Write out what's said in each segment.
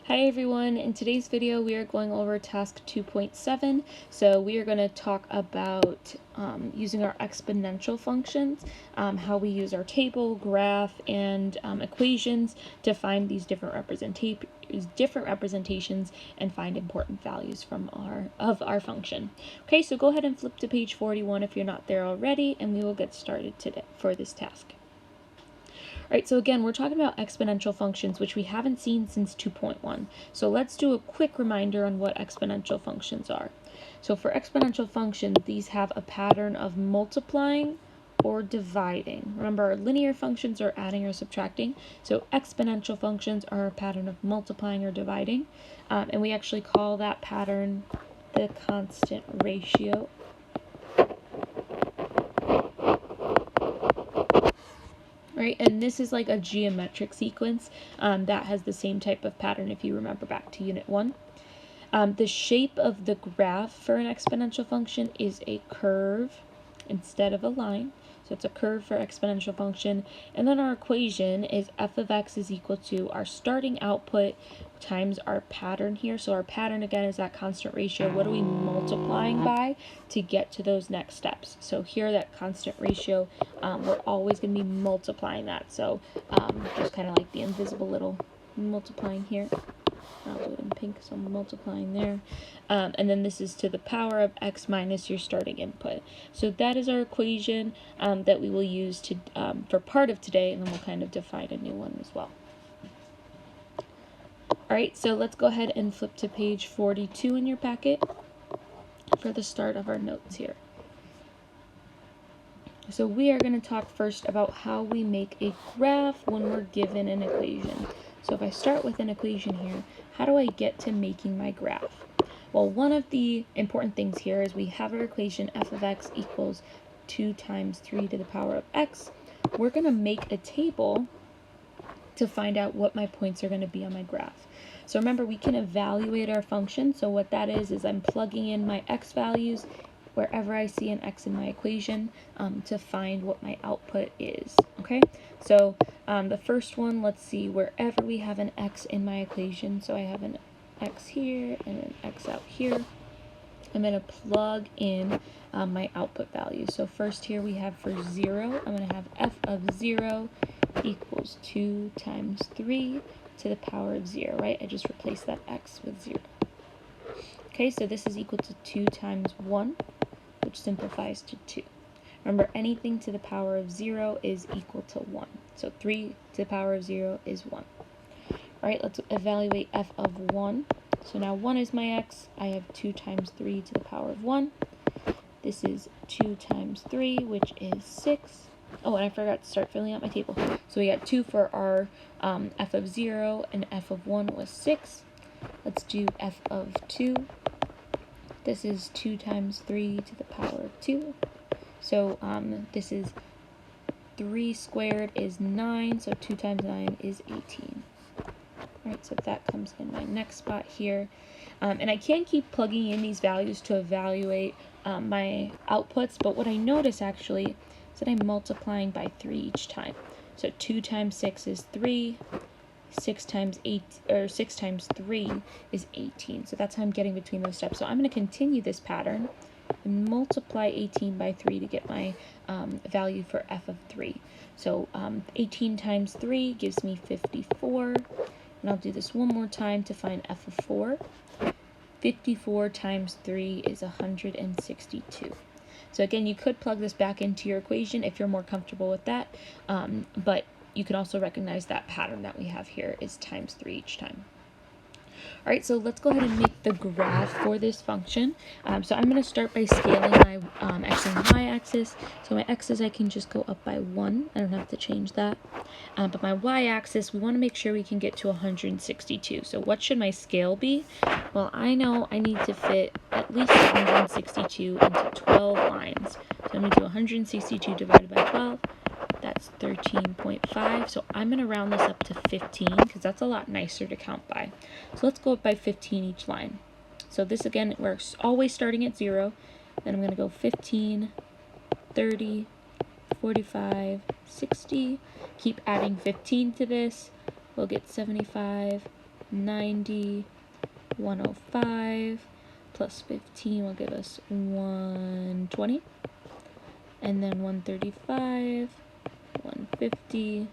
Hi everyone, in today's video we are going over task 2.7. So we are going to talk about using our exponential functions, how we use our table, graph, and equations to find these different representations and find important values from our function. Okay, so go ahead and flip to page 41 if you're not there already, and we will get started today for this task. Alright, so again, we're talking about exponential functions, which we haven't seen since 2.1. So let's do a quick reminder on what exponential functions are. So for exponential functions, these have a pattern of multiplying or dividing. Remember, our linear functions are adding or subtracting. So exponential functions are a pattern of multiplying or dividing. And we actually call that pattern the constant ratio. Right, and this is like a geometric sequence that has the same type of pattern if you remember back to Unit 1. The shape of the graph for an exponential function is a curve instead of a line. So it's a curve for exponential function. And then our equation is f of x is equal to our starting output times our pattern here. So our pattern again is that constant ratio. What are we multiplying by to get to those next steps? So here that constant ratio, we're always going to be multiplying that. So just kind of like the invisible little multiplying here. I'll do it in pink, so I'm multiplying there. And then this is to the power of x minus your starting input. So that is our equation that we will use to for part of today, and then we'll kind of define a new one as well. Alright, so let's go ahead and flip to page 42 in your packet for the start of our notes here. So we are going to talk first about how we make a graph when we're given an equation. So if I start with an equation here, how do I get to making my graph? Well, one of the important things here is we have our equation f of x equals 2 times 3 to the power of x. We're going to make a table to find out what my points are going to be on my graph. So remember, we can evaluate our function. So what that is I'm plugging in my x values wherever I see an x in my equation to find what my output is, okay? So the first one, let's see, wherever we have an x in my equation, so I have an x here and an x out here, I'm going to plug in my output value. So first here we have for 0, I'm going to have f of 0 equals 2 times 3 to the power of 0, right? I just replaced that x with 0. Okay, so this is equal to 2 times 1, which simplifies to 2. Remember, anything to the power of 0 is equal to 1. So 3 to the power of 0 is 1. All right, let's evaluate f of 1. So now 1 is my x. I have 2 times 3 to the power of 1. This is 2 times 3, which is 6. Oh, and I forgot to start filling out my table. So we got 2 for our f of 0, and f of 1 was 6. Let's do f of 2. This is 2 times 3 to the power of 2. So this is 3 squared is 9, so 2 times 9 is 18. Alright, so that comes in my next spot here. And I can keep plugging in these values to evaluate my outputs, but what I notice actually is that I'm multiplying by 3 each time. So 2 times 6 is 3. 6 times 3 is 18. So that's how I'm getting between those steps. So I'm going to continue this pattern and multiply 18 by 3 to get my value for f of 3. So 18 times 3 gives me 54. And I'll do this one more time to find f of 4. 54 times 3 is 162. So again, you could plug this back into your equation if you're more comfortable with that, but you can also recognize that pattern that we have here is times 3 each time. All right, so let's go ahead and make the graph for this function. So I'm going to start by scaling my x and y-axis. So my x's, I can just go up by 1. I don't have to change that. But my y-axis, we want to make sure we can get to 162. So what should my scale be? Well, I know I need to fit at least 162 into 12 lines. So I'm going to do 162 divided by 12. That's 13.5, so I'm going to round this up to 15 because that's a lot nicer to count by. So let's go up by 15 each line. So this again, we're always starting at 0. Then I'm going to go 15, 30, 45, 60. Keep adding 15 to this. We'll get 75, 90, 105, plus 15 will give us 120, and then 135, 150,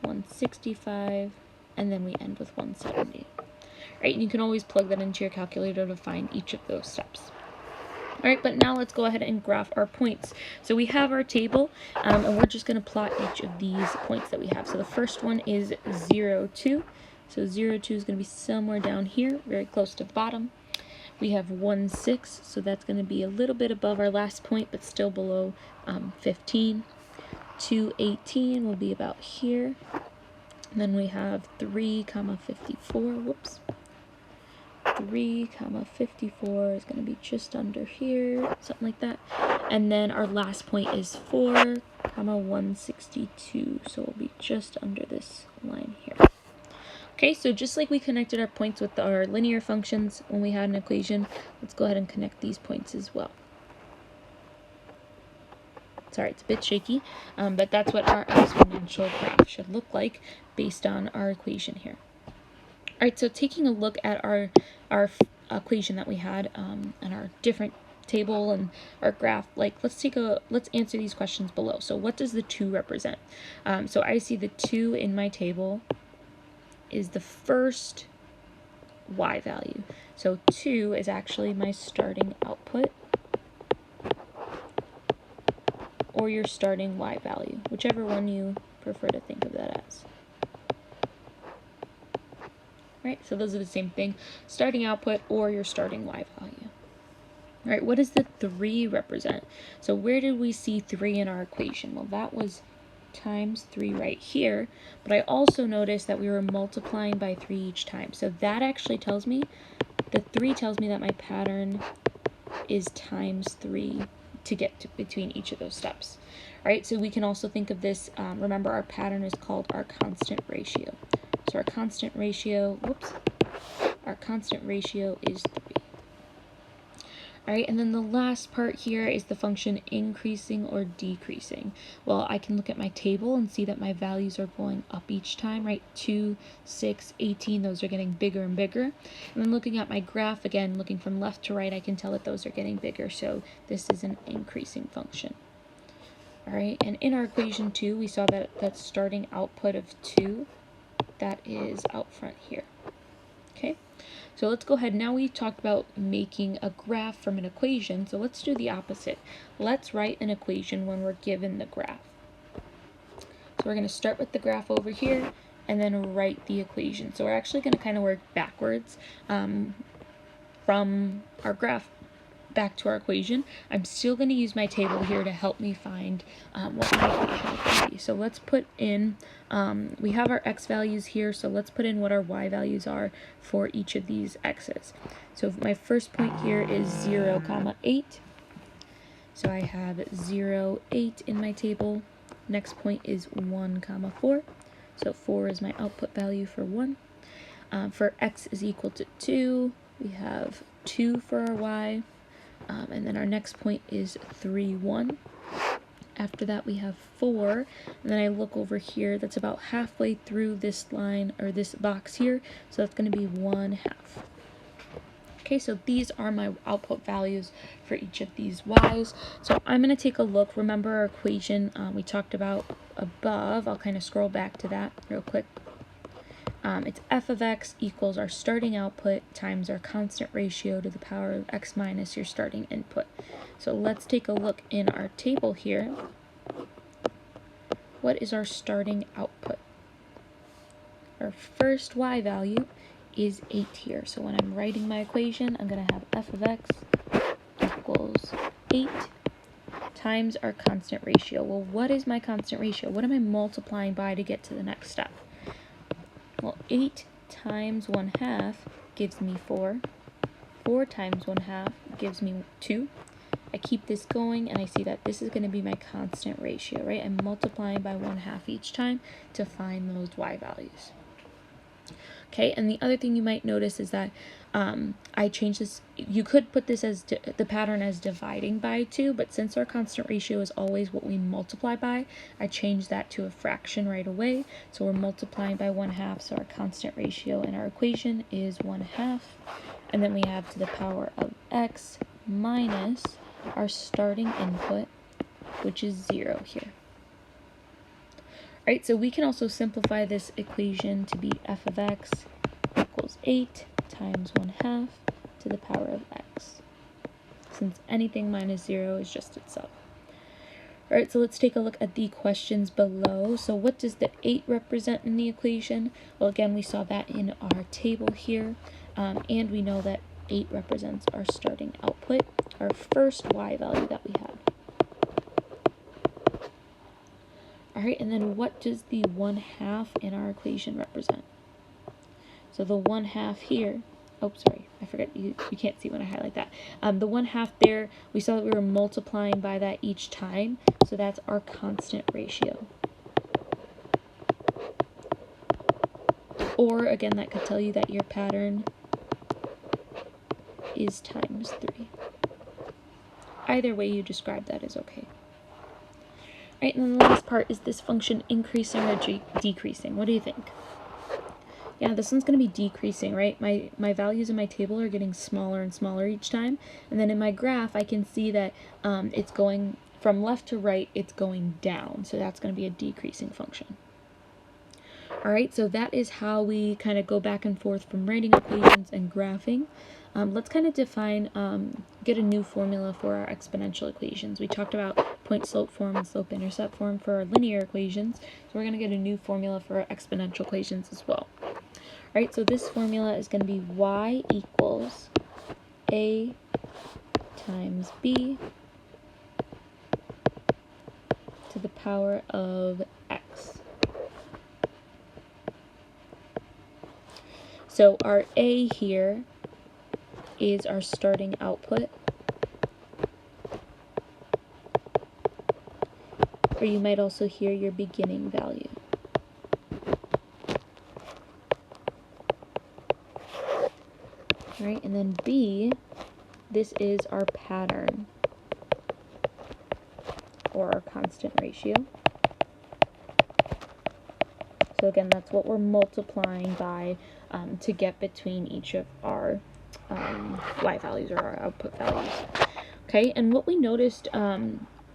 165, and then we end with 170. Right, and you can always plug that into your calculator to find each of those steps. All right, but now let's go ahead and graph our points. So we have our table, and we're just going to plot each of these points that we have. So the first one is 0, 2. So 0, 2 is going to be somewhere down here, very close to the bottom. We have 1, 6, so that's going to be a little bit above our last point, but still below 15. 2, 18 will be about here. And then we have 3, 54, whoops. 3, 54 is going to be just under here, something like that. And then our last point is 4, 162, so we'll be just under this line here. Okay, so just like we connected our points with our linear functions when we had an equation, let's go ahead and connect these points as well. Sorry, it's a bit shaky, but that's what our exponential graph should look like based on our equation here. All right, so taking a look at our equation that we had and our different table and our graph, like let's answer these questions below. So what does the 2 represent? So I see the 2 in my table is the first y value. So 2 is actually my starting output or your starting y value, whichever one you prefer to think of that as. Right, so those are the same thing, starting output or your starting y value. All right, what does the 3 represent? So where did we see 3 in our equation? Well, that was times 3 right here, but I also noticed that we were multiplying by 3 each time. So that actually tells me, the 3 tells me that my pattern is times 3 to get to between each of those steps. All right, so we can also think of this, remember our pattern is called our constant ratio. So our constant ratio is 3. All right, and then the last part here is the function increasing or decreasing. Well, I can look at my table and see that my values are going up each time, right? 2, 6, 18, those are getting bigger and bigger. And then looking at my graph, again, looking from left to right, I can tell that those are getting bigger, so this is an increasing function. All right, and in our equation 2, we saw that starting output of 2, that is out front here. Okay, so let's go ahead. Now we talked about making a graph from an equation, so let's do the opposite. Let's write an equation when we're given the graph. So we're going to start with the graph over here and then write the equation. So we're actually going to kind of work backwards from our graph back to our equation. I'm still going to use my table here to help me find what my equation is going to be. So let's put in, we have our x values here, so let's put in what our y values are for each of these x's. So my first point here is 0, 8. So I have 0, 8 in my table. Next point is 1, 4. So 4 is my output value for 1. For x is equal to 2, we have 2 for our y. And then our next point is 3, 1. After that we have 4, and then I look over here, that's about halfway through this line, or this box here, so that's going to be 1/2. Okay, so these are my output values for each of these y's. So I'm going to take a look. Remember our equation we talked about above. I'll kind of scroll back to that real quick. It's f of x equals our starting output times our constant ratio to the power of x minus your starting input. So let's take a look in our table here. What is our starting output? Our first y value is 8 here. So when I'm writing my equation, I'm going to have f of x equals 8 times our constant ratio. Well, what is my constant ratio? What am I multiplying by to get to the next step? Well, 8 times 1/2 gives me 4. 4 times 1/2 gives me 2. I keep this going, and I see that this is going to be my constant ratio, right? I'm multiplying by 1/2 each time to find those y values. Okay, and the other thing you might notice is that I changed this. You could put this as the pattern as dividing by 2, but since our constant ratio is always what we multiply by, I changed that to a fraction right away. So we're multiplying by 1/2, so our constant ratio in our equation is 1/2. And then we have to the power of x minus our starting input, which is 0 here. Right, so we can also simplify this equation to be f of x equals 8 times 1/2 to the power of x, since anything minus 0 is just itself. All right, so let's take a look at the questions below. So what does the 8 represent in the equation? Well, again, we saw that in our table here, and we know that 8 represents our starting output, our first y value that we had. All right, and then what does the 1/2 in our equation represent? So the 1/2 here, oh, sorry, I forgot, you can't see when I highlight that. The 1/2 there, we saw that we were multiplying by that each time, so that's our constant ratio. Or, again, that could tell you that your pattern is times 3. Either way you describe that is okay. All right, and then the last part is this function increasing or decreasing. What do you think? Yeah, this one's going to be decreasing, right? My values in my table are getting smaller and smaller each time. And then in my graph, I can see that it's going from left to right, it's going down. So that's going to be a decreasing function. All right, so that is how we kind of go back and forth from writing equations and graphing. Let's kind of define, get a new formula for our exponential equations. We talked about point-slope form and slope-intercept form for our linear equations. So we're going to get a new formula for our exponential equations as well. All right, so this formula is going to be y equals a times b to the power of x. So our a here is our starting output, or you might also hear your beginning value. All right, and then b, this is our pattern, or our constant ratio. So again, that's what we're multiplying by to get between each of our y values or our output values. Okay, and what we noticed,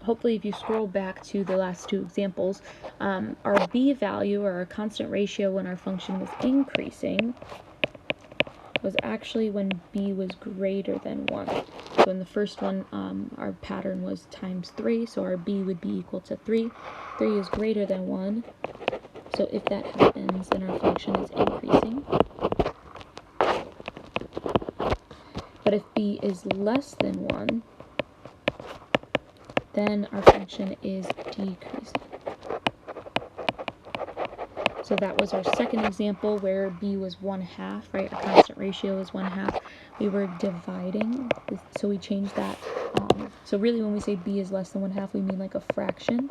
hopefully if you scroll back to the last 2 examples, our b value, or our constant ratio when our function was increasing, was actually when b was greater than 1. So in the first one, our pattern was times 3, so our b would be equal to 3. 3 is greater than 1, so if that happens, then our function is increasing. But if b is less than 1, then our function is decreasing. So that was our second example where b was 1/2, right? Our constant ratio is 1/2. We were dividing, so we changed that. So really when we say b is less than 1/2, we mean like a fraction.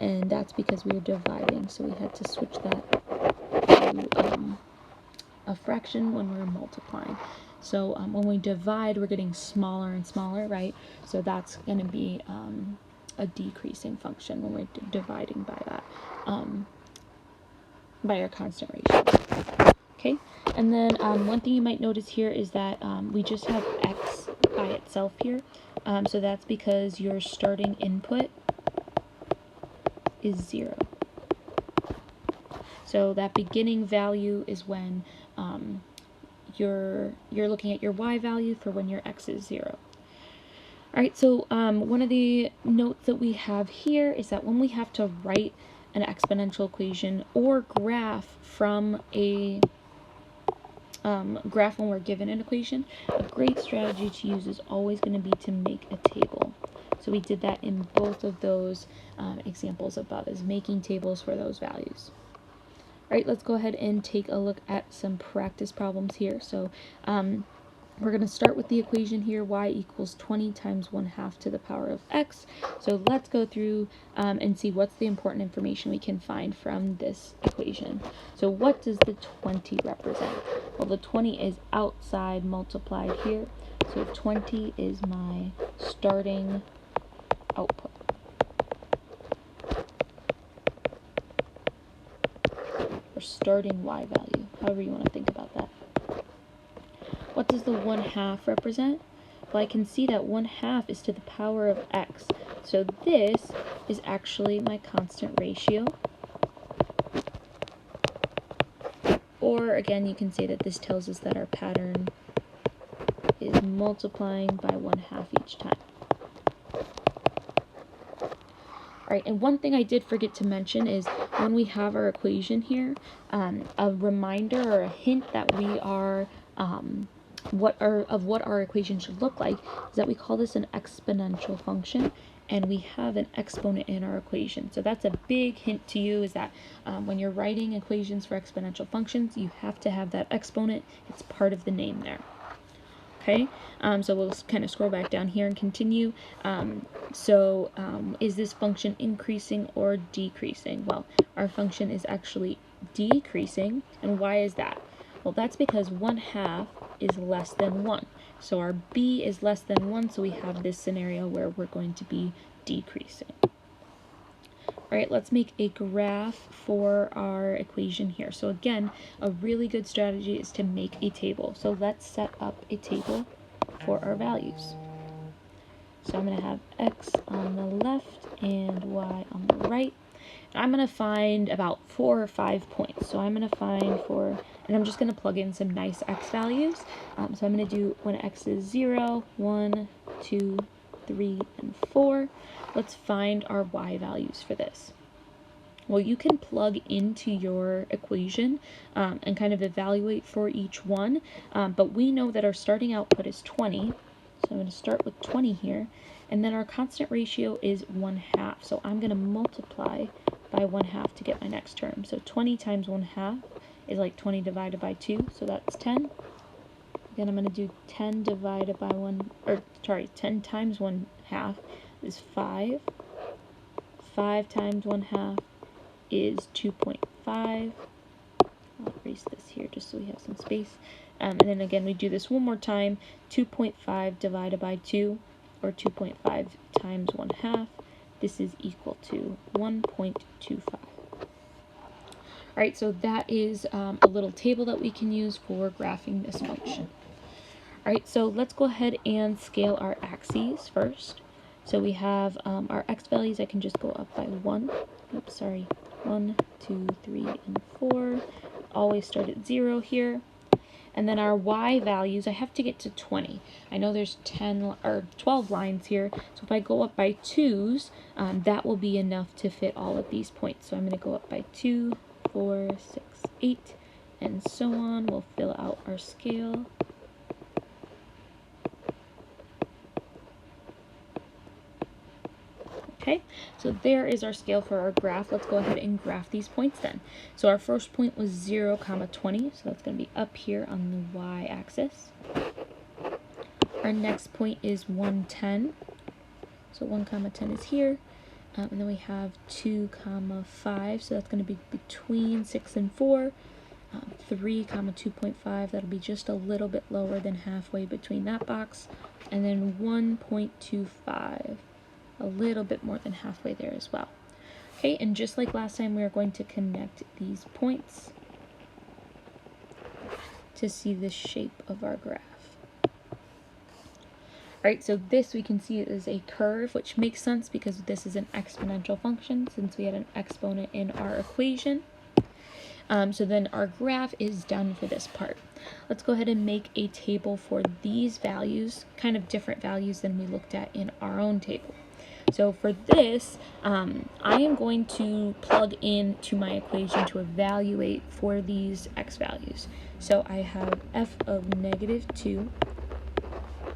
And that's because we were dividing, so we had to switch that to a fraction when we were multiplying. So when we divide, we're getting smaller and smaller, right? So that's going to be a decreasing function when we're dividing by that, by our constant ratio. Okay, and then one thing you might notice here is that we just have x by itself here. So that's because your starting input is 0. So that beginning value is when you're looking at your y value for when your x is 0. All right, so one of the notes that we have here is that when we have to write an exponential equation or graph from a graph when we're given an equation, a great strategy to use is always going to be to make a table. So we did that in both of those examples above, is making tables for those values. All right, let's go ahead and take a look at some practice problems here. So we're going to start with the equation here, y equals 20 times 1/2 to the power of x. So let's go through and see what's the important information we can find from this equation. So what does the 20 represent? Well, the 20 is outside multiplied here. So 20 is my starting output. Or starting y value, however you want to think about that. What does the 1/2 represent? Well, I can see that 1/2 is to the power of x. So this is actually my constant ratio. Or again, you can say that this tells us that our pattern is multiplying by 1/2 each time. Alright, and one thing I did forget to mention is when we have our equation here, a reminder or a hint that we are what our equation should look like is that we call this an exponential function, and we have an exponent in our equation. So that's a big hint to you, is that when you're writing equations for exponential functions, you have to have that exponent. It's part of the name there. Okay, so we'll kind of scroll back down here and continue. Is this function increasing or decreasing? Well, our function is actually decreasing, and why is that? Well, that's because 1/2 is less than 1. So our b is less than 1, so we have this scenario where we're going to be decreasing. Alright, let's make a graph for our equation here. So again, a really good strategy is to make a table. So let's set up a table for our values. So I'm going to have x on the left and y on the right. I'm going to find about 4 or 5 points. So I'm going to find and I'm just going to plug in some nice x values. So I'm going to do when x is 0, 1, 2, 3, and 4. Let's find our y values for this. Well, you can plug into your equation and kind of evaluate for each one, but we know that our starting output is 20. So I'm going to start with 20 here, and then our constant ratio is 1/2. So I'm going to multiply by 1/2 to get my next term. So 20 times 1/2 is like 20 divided by 2, so that's 10. Then I'm going to do 10 divided by 10 times 1/2 is 5. 5 times 1/2 is 2.5. I'll erase this here just so we have some space. And then again, we do this one more time. 2.5 divided by 2, or 2.5 times 1/2. This is equal to 1.25. Alright, so that is a little table that we can use for graphing this function. Alright, so let's go ahead and scale our axes first. So we have our x values. I can just go up by 1. Oops, sorry. 1, 2, 3, and 4. Always start at 0 here. And then our y values, I have to get to 20. I know there's 12 lines here, so if I go up by 2s, that will be enough to fit all of these points. So I'm going to go up by 2, 4, 6, 8, and so on. We'll fill out our scale. Okay, so there is our scale for our graph. Let's go ahead and graph these points then. So our first point was 0, 20, so that's going to be up here on the y-axis. Our next point is 1, 10. So 1, 10 is here. And then we have 2, 5, so that's going to be between 6 and 4. 3, 2.5, that'll be just a little bit lower than halfway between that box. And then 1.25. a little bit more than halfway there as well. Okay, and just like last time, we are going to connect these points to see the shape of our graph. Alright, so this we can see is a curve, which makes sense because this is an exponential function since we had an exponent in our equation. So then our graph is done for this part. Let's go ahead and make a table for these values, kind of different values than we looked at in our own table. So for this, I am going to plug in to my equation to evaluate for these x values. So I have f of -2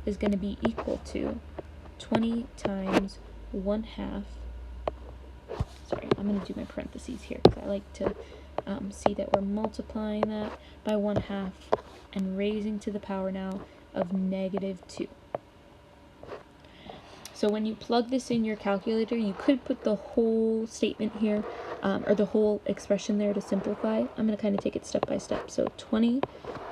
is going to be equal to 20 times 1/2. Sorry, I'm going to do my parentheses here because I like to see that we're multiplying that by 1/2 and raising to the power now of negative 2. So when you plug this in your calculator, you could put the whole statement here, or the whole expression there to simplify. I'm going to kind of take it step by step. So 20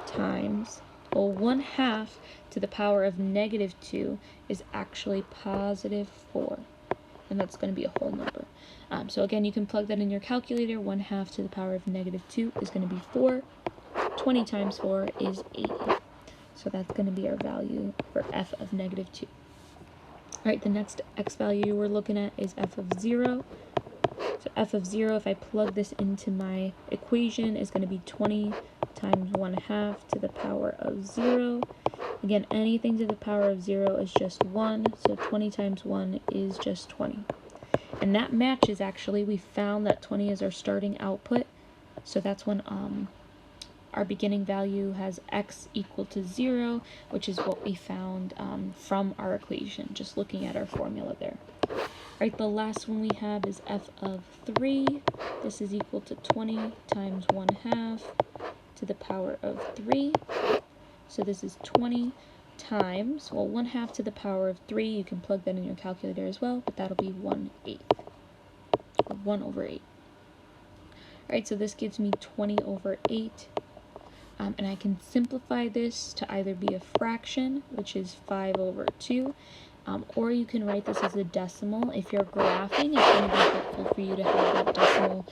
times, well, 1/2 to the power of negative 2 is actually positive 4. And that's going to be a whole number. So again, you can plug that in your calculator. 1/2 to the power of negative 2 is going to be 4. 20 times 4 is 80. So that's going to be our value for f of negative 2. Alright, the next x value we're looking at is f of 0. So f of 0, if I plug this into my equation, is going to be 20 times 1/2 to the power of 0. Again, anything to the power of 0 is just 1, so 20 times 1 is just 20. And that matches, actually. We found that 20 is our starting output, so that's when our beginning value has x equal to 0, which is what we found from our equation, just looking at our formula there. Right, the last one we have is f of 3. This is equal to 20 times 1/2 to the power of 3. So this is 20 times, well, 1/2 to the power of 3. You can plug that in your calculator as well, but that'll be 1/8, or 1 over 8. Alright, so this gives me 20 over 8. And I can simplify this to either be a fraction, which is 5 over 2, or you can write this as a decimal. If you're graphing, it's going to be helpful for you to have that decimal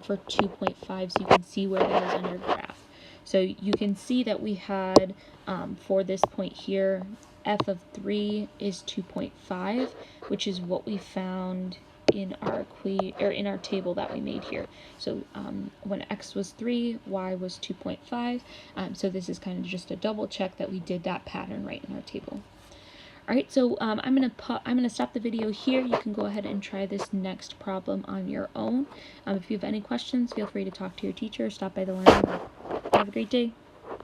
for 2.5 so you can see where that is on your graph. So you can see that we had, for this point here, f of 3 is 2.5, which is what we found in our table that we made here. So when x was 3, y was 2.5. So this is kind of just a double check that we did that pattern right in our table. Alright, so I'm gonna stop the video here. You can go ahead and try this next problem on your own. If you have any questions, feel free to talk to your teacher or stop by the learning room. Have a great day.